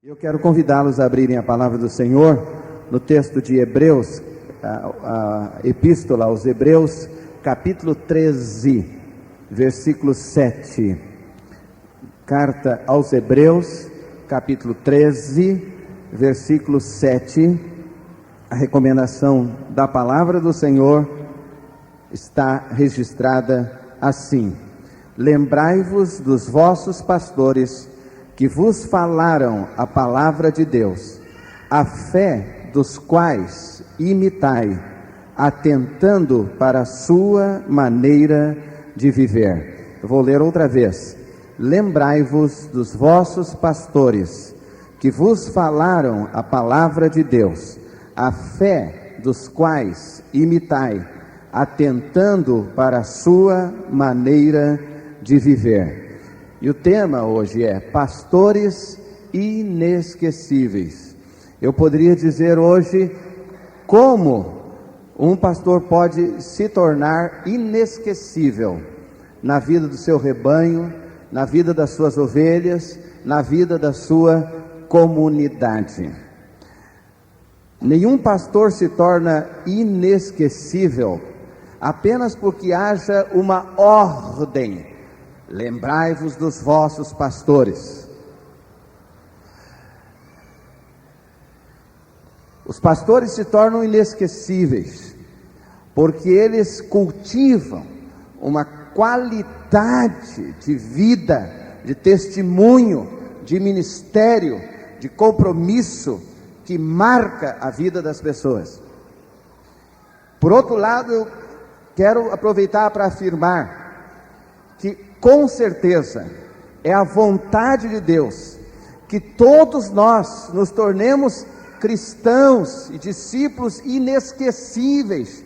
Eu quero convidá-los a abrirem a palavra do Senhor no texto de Hebreus, a epístola aos Hebreus, capítulo 13, versículo 7. Carta aos Hebreus, capítulo 13, versículo 7. A recomendação da palavra do Senhor está registrada assim: lembrai-vos dos vossos pastores que vos falaram a palavra de Deus, a fé dos quais imitai, atentando para a sua maneira de viver. Eu vou ler outra vez. Lembrai-vos dos vossos pastores, que vos falaram a palavra de Deus, a fé dos quais imitai, atentando para a sua maneira de viver. E o tema hoje é pastores inesquecíveis. Eu poderia dizer hoje como um pastor pode se tornar inesquecível na vida do seu rebanho, na vida das suas ovelhas, na vida da sua comunidade. Nenhum pastor se torna inesquecível apenas porque haja uma ordem. Lembrai-vos dos vossos pastores. Os pastores se tornam inesquecíveis porque eles cultivam uma qualidade de vida, de testemunho, de ministério, de compromisso que marca a vida das pessoas. Por outro lado, eu quero aproveitar para afirmar que com certeza é a vontade de Deus que todos nós nos tornemos cristãos e discípulos inesquecíveis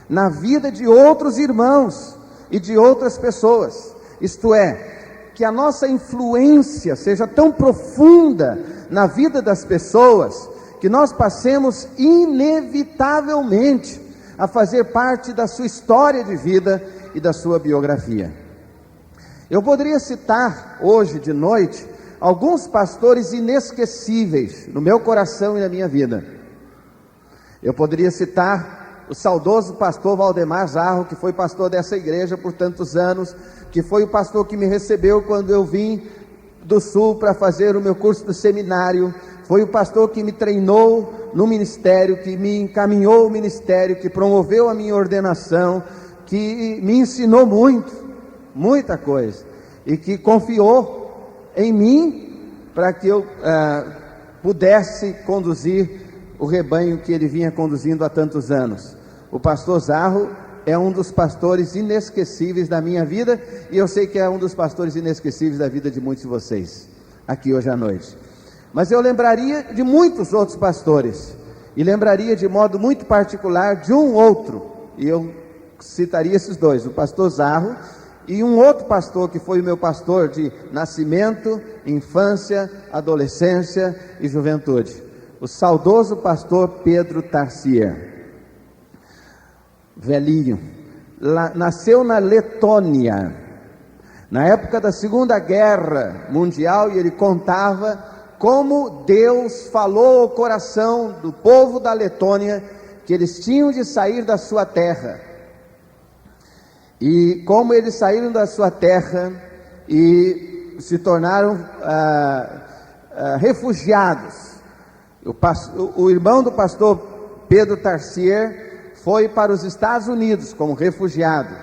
na vida de outros irmãos e de outras pessoas. Isto é, que a nossa influência seja tão profunda na vida das pessoas que nós passemos inevitavelmente a fazer parte da sua história de vida e da sua biografia. Eu poderia citar hoje de noite alguns pastores inesquecíveis no meu coração e na minha vida. Eu poderia citar o saudoso pastor Valdemar Zarro, que foi pastor dessa igreja por tantos anos, que foi o pastor que me recebeu quando eu vim do Sul para fazer o meu curso do seminário, foi o pastor que me treinou no ministério, que me encaminhou ao ministério, que promoveu a minha ordenação, que me ensinou muita coisa, e que confiou em mim para que eu pudesse conduzir o rebanho que ele vinha conduzindo há tantos anos. O pastor Zarro é um dos pastores inesquecíveis da minha vida, e eu sei que é um dos pastores inesquecíveis da vida de muitos de vocês, aqui hoje à noite. Mas eu lembraria de muitos outros pastores, e lembraria de modo muito particular de um outro, e eu citaria esses dois, o pastor Zarro e um outro pastor que foi o meu pastor de nascimento, infância, adolescência e juventude, o saudoso pastor Pedro Tarsier. Velhinho, nasceu na Letônia, na época da Segunda Guerra Mundial, e ele contava como Deus falou ao coração do povo da Letônia que eles tinham de sair da sua terra. E como eles saíram da sua terra e se tornaram refugiados. O irmão do pastor Pedro Tarsier foi para os Estados Unidos como refugiado.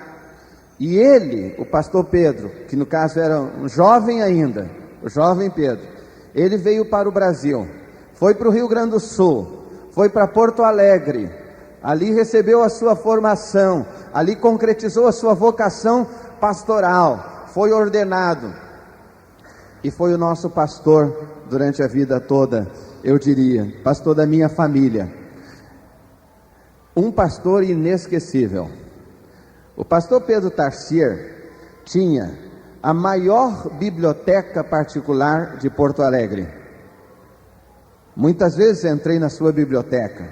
E ele, o pastor Pedro, que no caso era um jovem ainda, o jovem Pedro, ele veio para o Brasil, foi para o Rio Grande do Sul, foi para Porto Alegre, ali recebeu a sua formação, ali concretizou a sua vocação pastoral, foi ordenado, e foi o nosso pastor durante a vida toda, eu diria, pastor da minha família. Um pastor inesquecível. O pastor Pedro Tarsier tinha a maior biblioteca particular de Porto Alegre. Muitas vezes entrei na sua biblioteca,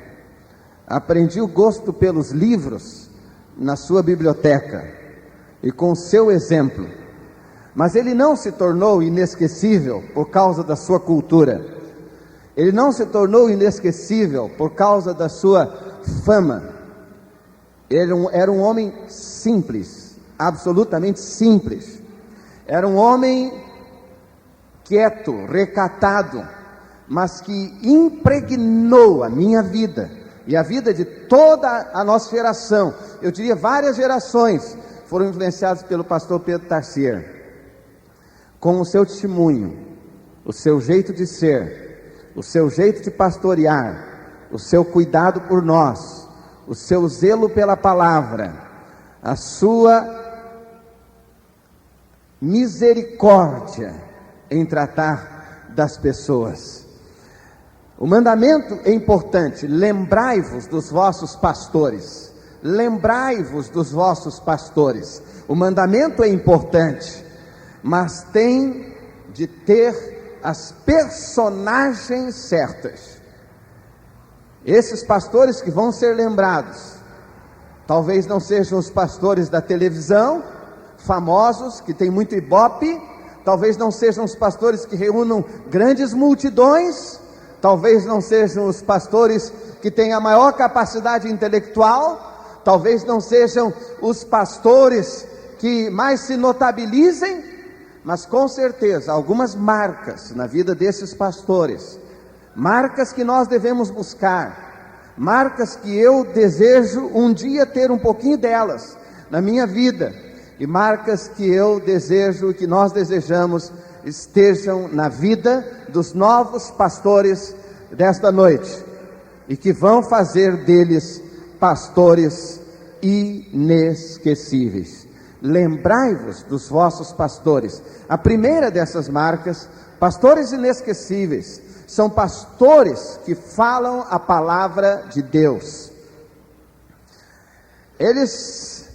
aprendi o gosto pelos livros na sua biblioteca e com o seu exemplo. Mas ele não se tornou inesquecível por causa da sua cultura. Ele não se tornou inesquecível por causa da sua fama. Ele era um homem simples, absolutamente simples. Era um homem quieto, recatado, mas que impregnou a minha vida e a vida de toda a nossa geração. Eu diria várias gerações foram influenciadas pelo pastor Pedro Tarsier, com o seu testemunho, o seu jeito de ser, o seu jeito de pastorear, o seu cuidado por nós, o seu zelo pela palavra, a sua misericórdia em tratar das pessoas. O mandamento é importante: lembrai-vos dos vossos pastores. Lembrai-vos dos vossos pastores. O mandamento é importante, mas tem de ter as personagens certas. Esses pastores que vão ser lembrados, talvez não sejam os pastores da televisão, famosos, que tem muito ibope. Talvez não sejam os pastores que reúnam grandes multidões. Talvez não sejam os pastores que têm a maior capacidade intelectual. Talvez não sejam os pastores que mais se notabilizem. Mas com certeza, algumas marcas na vida desses pastores, marcas que nós devemos buscar, marcas que eu desejo um dia ter um pouquinho delas na minha vida, e marcas que eu desejo, que nós desejamos, estejam na vida dos novos pastores desta noite, e que vão fazer deles pastores inesquecíveis. Lembrai-vos dos vossos pastores. A primeira dessas marcas, pastores inesquecíveis, são pastores que falam a palavra de Deus. Eles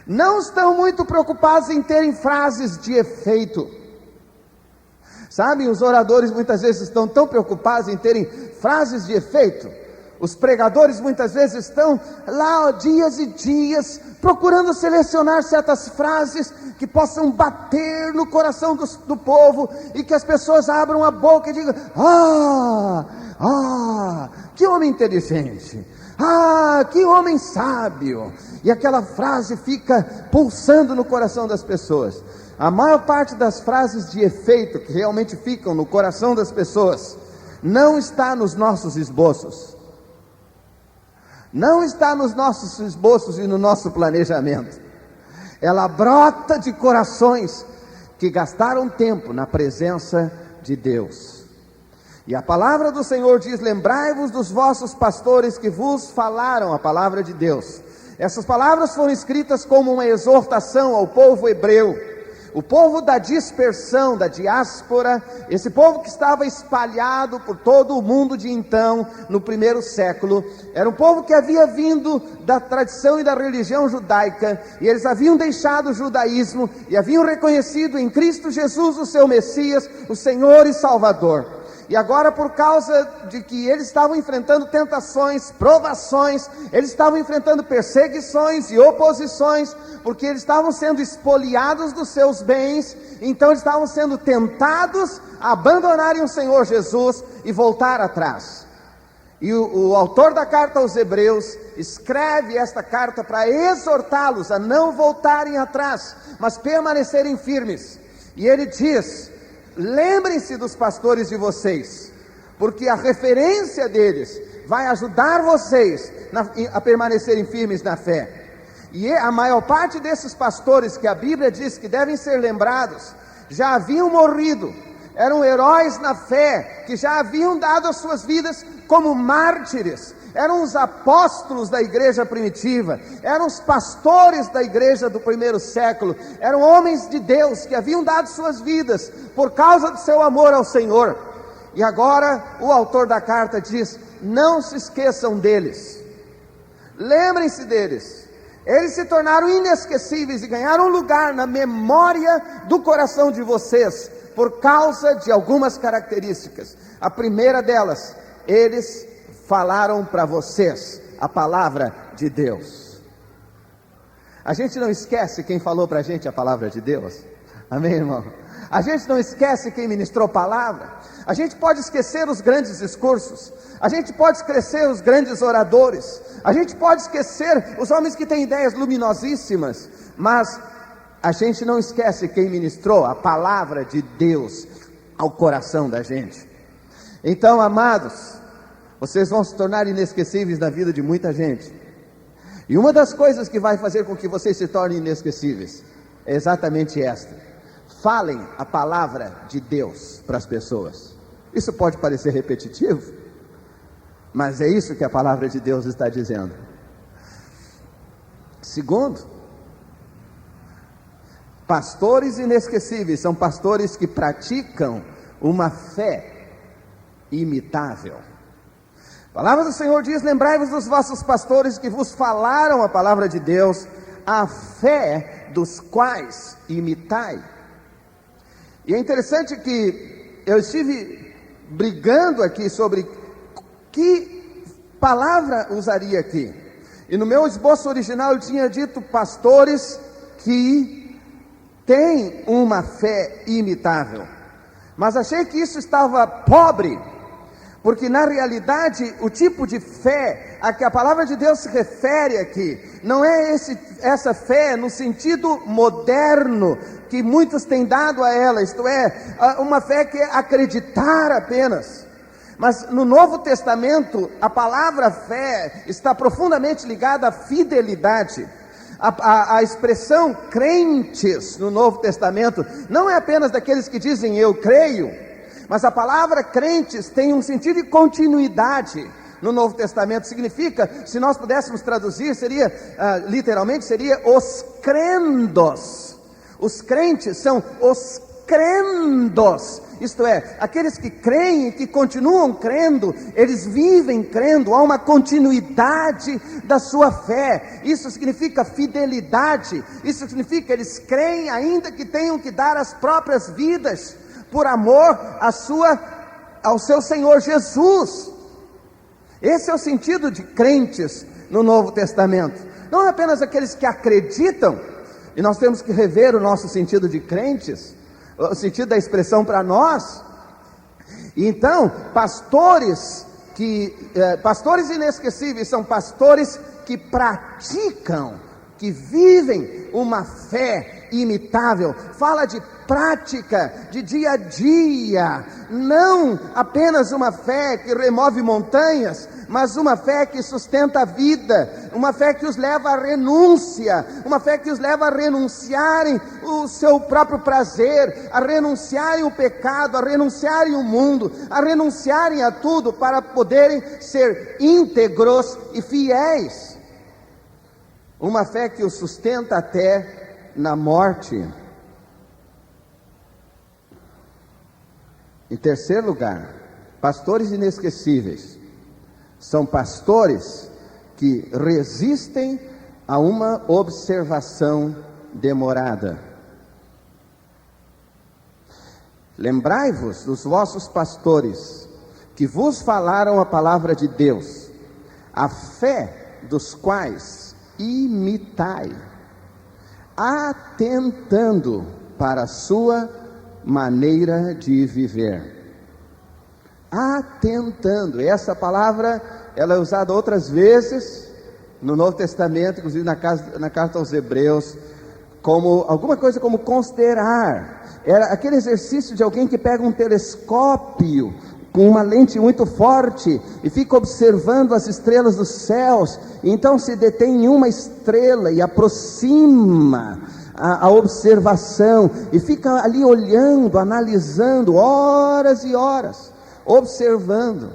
não estão muito preocupados em terem frases de efeito. Sabe, os oradores muitas vezes estão tão preocupados em terem frases de efeito. Os pregadores muitas vezes estão lá dias e dias procurando selecionar certas frases que possam bater no coração do povo, e que as pessoas abram a boca e digam: que homem inteligente, que homem sábio. E aquela frase fica pulsando no coração das pessoas. A maior parte das frases de efeito que realmente ficam no coração das pessoas não está nos nossos esboços. Não está nos nossos esboços e no nosso planejamento. Ela brota de corações que gastaram tempo na presença de Deus. E a palavra do Senhor diz: lembrai-vos dos vossos pastores que vos falaram a palavra de Deus. Essas palavras foram escritas como uma exortação ao povo hebreu, o povo da dispersão, da diáspora, esse povo que estava espalhado por todo o mundo de então, no primeiro século. Era um povo que havia vindo da tradição e da religião judaica, e eles haviam deixado o judaísmo e haviam reconhecido em Cristo Jesus o seu Messias, o Senhor e Salvador. E agora, por causa de que eles estavam enfrentando tentações, provações, eles estavam enfrentando perseguições e oposições, porque eles estavam sendo espoliados dos seus bens, então eles estavam sendo tentados a abandonarem o Senhor Jesus e voltar atrás. E o autor da carta aos Hebreus escreve esta carta para exortá-los a não voltarem atrás, mas permanecerem firmes. E ele diz: lembrem-se dos pastores de vocês, porque a referência deles vai ajudar vocês a permanecerem firmes na fé. E a maior parte desses pastores que a Bíblia diz que devem ser lembrados, já haviam morrido, eram heróis na fé, que já haviam dado as suas vidas como mártires, eram os apóstolos da igreja primitiva, eram os pastores da igreja do primeiro século, eram homens de Deus que haviam dado suas vidas por causa do seu amor ao Senhor. E agora o autor da carta diz: não se esqueçam deles, lembrem-se deles. Eles se tornaram inesquecíveis e ganharam lugar na memória do coração de vocês, por causa de algumas características. A primeira delas, eles falaram para vocês a palavra de Deus. A gente não esquece quem falou para a gente a palavra de Deus. Amém, irmão? A gente não esquece quem ministrou palavra. A gente pode esquecer os grandes discursos. A gente pode esquecer os grandes oradores. A gente pode esquecer os homens que têm ideias luminosíssimas. Mas a gente não esquece quem ministrou a palavra de Deus ao coração da gente. Então, amados, vocês vão se tornar inesquecíveis na vida de muita gente. E uma das coisas que vai fazer com que vocês se tornem inesquecíveis é exatamente esta: falem a palavra de Deus para as pessoas. Isso pode parecer repetitivo, mas é isso que a palavra de Deus está dizendo. Segundo, pastores inesquecíveis são pastores que praticam uma fé imitável. A palavra do Senhor diz: lembrai-vos dos vossos pastores que vos falaram a palavra de Deus, a fé dos quais imitai. E é interessante que eu estive brigando aqui sobre que palavra usaria aqui. E no meu esboço original eu tinha dito pastores que têm uma fé imitável. Mas achei que isso estava pobre, porque na realidade o tipo de fé a que a palavra de Deus se refere aqui não é essa fé no sentido moderno que muitos têm dado a ela, isto é, uma fé que é acreditar apenas. Mas no Novo Testamento a palavra fé está profundamente ligada à fidelidade. A expressão crentes no Novo Testamento não é apenas daqueles que dizem eu creio, mas a palavra crentes tem um sentido de continuidade no Novo Testamento. Significa, se nós pudéssemos traduzir, seria literalmente seria os crendos. Os crentes são os crendos, isto é, aqueles que creem e que continuam crendo, eles vivem crendo, há uma continuidade da sua fé. Isso significa fidelidade, isso significa eles creem ainda que tenham que dar as próprias vidas por amor ao seu Senhor Jesus. Esse é o sentido de crentes no Novo Testamento. Não é apenas aqueles que acreditam, e nós temos que rever o nosso sentido de crentes, o sentido da expressão para nós. Então, pastores inesquecíveis são pastores que praticam, que vivem uma fé imitável. Fala de prática, de dia a dia, não apenas uma fé que remove montanhas, mas uma fé que sustenta a vida, uma fé que os leva à renúncia, uma fé que os leva a renunciarem o seu próprio prazer, a renunciarem o pecado, a renunciarem o mundo, a renunciarem a tudo para poderem ser íntegros e fiéis. Uma fé que os sustenta até na morte. Em terceiro lugar, pastores inesquecíveis são pastores que resistem a uma observação demorada. Lembrai-vos dos vossos pastores que vos falaram a palavra de Deus, a fé dos quais imitai, atentando para a sua maneira de viver. Atentando, essa palavra ela é usada outras vezes no Novo Testamento, inclusive na carta aos Hebreus, como alguma coisa como considerar. Era aquele exercício de alguém que pega um telescópio com uma lente muito forte e fica observando as estrelas dos céus, e então se detém em uma estrela e aproxima a observação e fica ali olhando, analisando horas e horas, observando.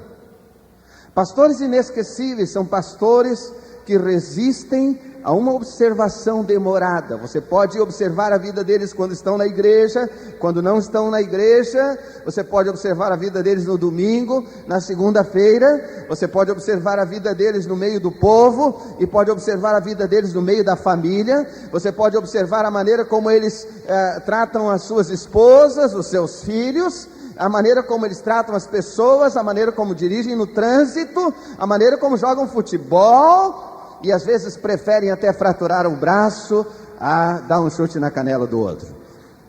Pastores inesquecíveis são pastores que resistem a uma observação demorada. Você pode observar a vida deles quando estão na igreja, quando não estão na igreja. Você pode observar a vida deles no domingo, na segunda-feira. Você pode observar a vida deles no meio do povo, e pode observar a vida deles no meio da família. Você pode observar a maneira como eles tratam as suas esposas, os seus filhos, a maneira como eles tratam as pessoas, a maneira como dirigem no trânsito, a maneira como jogam futebol, e às vezes preferem até fraturar o braço a dar um chute na canela do outro.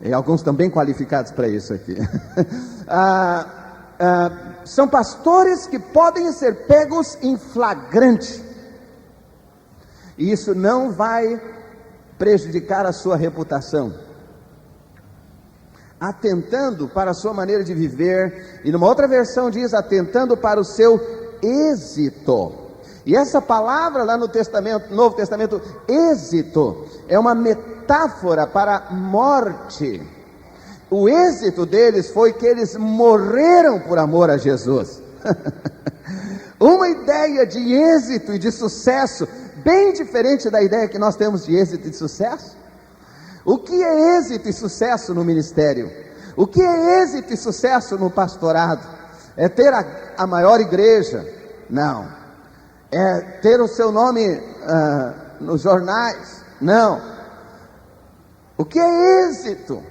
E alguns estão bem qualificados para isso aqui. São pastores que podem ser pegos em flagrante. E isso não vai prejudicar a sua reputação. Atentando para a sua maneira de viver. E numa outra versão diz, atentando para o seu êxito. E essa palavra lá no Novo Testamento, êxito, é uma metáfora para morte. O êxito deles foi que eles morreram por amor a Jesus. Uma ideia de êxito e de sucesso, bem diferente da ideia que nós temos de êxito e de sucesso. O que é êxito e sucesso no ministério? O que é êxito e sucesso no pastorado? É ter a maior igreja? Não. É ter o seu nome nos jornais? Não. O que é êxito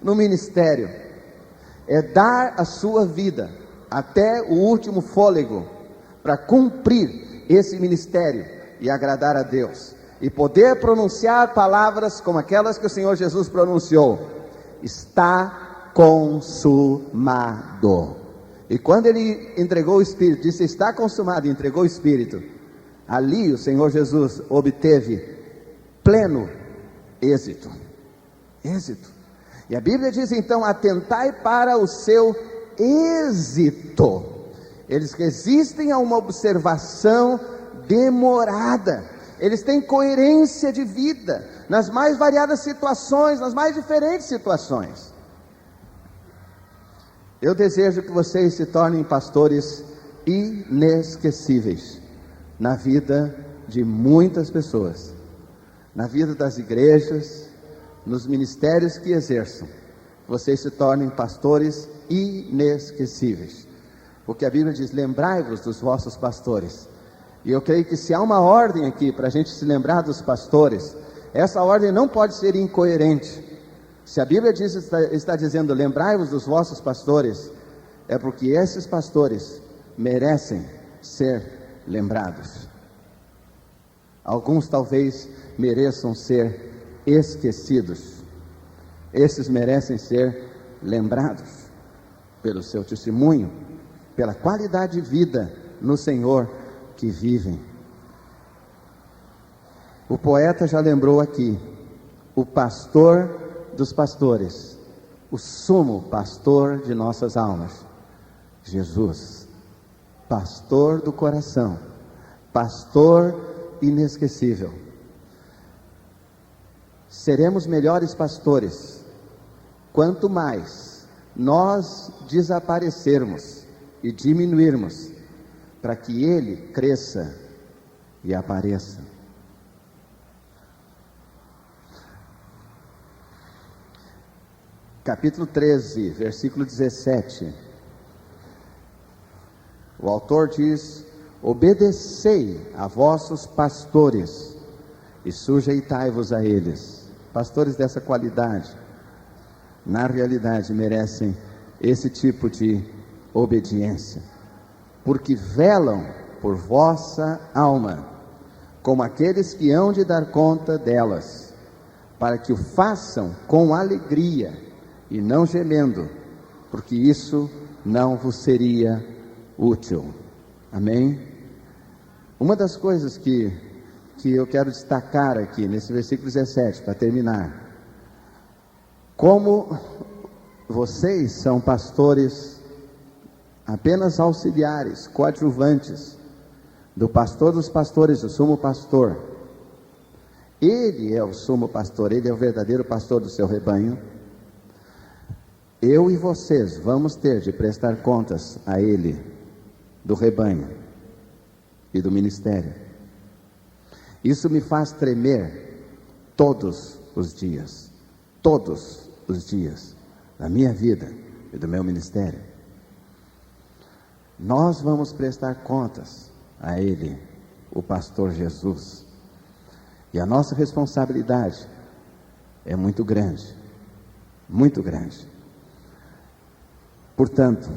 no ministério? É dar a sua vida até o último fôlego para cumprir esse ministério e agradar a Deus, e poder pronunciar palavras como aquelas que o Senhor Jesus pronunciou: está consumado. E quando ele entregou o Espírito, disse está consumado, e entregou o Espírito, ali o Senhor Jesus obteve pleno êxito. E a Bíblia diz então, atentai para o seu êxito. Eles resistem a uma observação demorada. Eles têm coerência de vida nas mais variadas situações, nas mais diferentes situações. Eu desejo que vocês se tornem pastores inesquecíveis na vida de muitas pessoas, na vida das igrejas, nos ministérios que exerçam. Vocês se tornem pastores inesquecíveis, porque a Bíblia diz, lembrai-vos dos vossos pastores. E eu creio que se há uma ordem aqui para a gente se lembrar dos pastores, essa ordem não pode ser incoerente. Se a Bíblia está dizendo, lembrai-vos dos vossos pastores, é porque esses pastores merecem ser lembrados. Alguns talvez mereçam ser esquecidos. Esses merecem ser lembrados pelo seu testemunho, pela qualidade de vida no Senhor que vivem. O poeta já lembrou aqui, o pastor dos pastores, o sumo pastor de nossas almas, Jesus, pastor do coração, pastor inesquecível. Seremos melhores pastores quanto mais nós desaparecermos e diminuirmos, para que Ele cresça e apareça. Capítulo 13, versículo 17. O autor diz, obedecei a vossos pastores e sujeitai-vos a eles. Pastores dessa qualidade, na realidade, merecem esse tipo de obediência, porque velam por vossa alma, como aqueles que hão de dar conta delas, para que o façam com alegria e não gemendo, porque isso não vos seria útil. Amém? Uma das coisas que eu quero destacar aqui nesse versículo 17, para terminar, como vocês são pastores apenas auxiliares, coadjuvantes do pastor dos pastores, o sumo pastor. Ele é o sumo pastor, ele é o verdadeiro pastor do seu rebanho. Eu e vocês vamos ter de prestar contas a ele, do rebanho e do ministério. Isso me faz tremer todos os dias da minha vida e do meu ministério. Nós vamos prestar contas a Ele, o pastor Jesus, e a nossa responsabilidade é muito grande, muito grande. Portanto,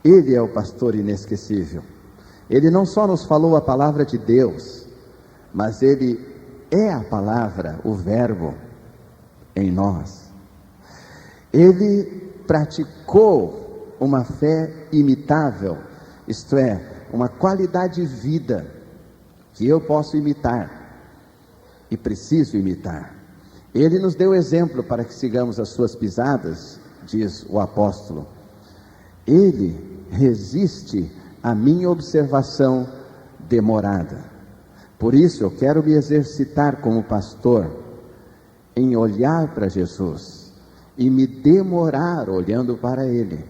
Ele é o pastor inesquecível. Ele não só nos falou a palavra de Deus, mas Ele é a palavra, o verbo em nós. Ele praticou uma fé imitável, isto é, uma qualidade de vida que eu posso imitar e preciso imitar. Ele nos deu exemplo para que sigamos as suas pisadas, diz o apóstolo. Ele resiste à minha observação demorada. Por isso eu quero me exercitar como pastor em olhar para Jesus e me demorar olhando para Ele.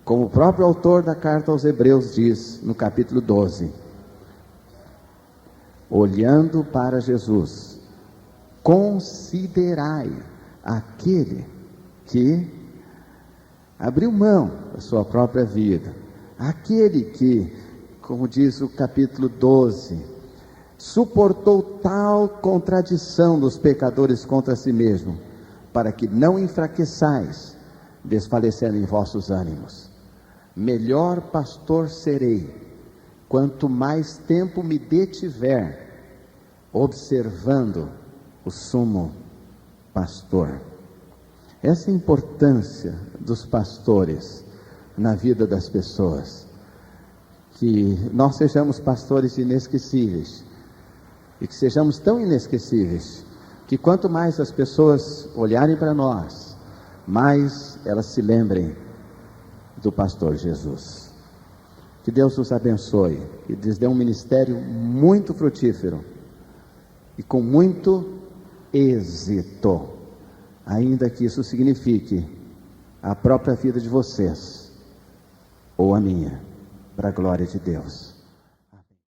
Como o próprio autor da carta aos Hebreus diz no capítulo 12: olhando para Jesus, considerai aquele que abriu mão da sua própria vida, aquele que, como diz o capítulo 12, suportou tal contradição dos pecadores contra si mesmo, para que não enfraqueçais, desfalecendo em vossos ânimos. Melhor pastor serei, quanto mais tempo me detiver, observando o sumo pastor. Essa é a importância dos pastores na vida das pessoas, que nós sejamos pastores inesquecíveis, e que sejamos tão inesquecíveis, que quanto mais as pessoas olharem para nós, mais elas se lembrem do pastor Jesus. Que Deus nos abençoe, que Deus dê um ministério muito frutífero, e com muito êxito, ainda que isso signifique a própria vida de vocês, ou a minha, para a glória de Deus.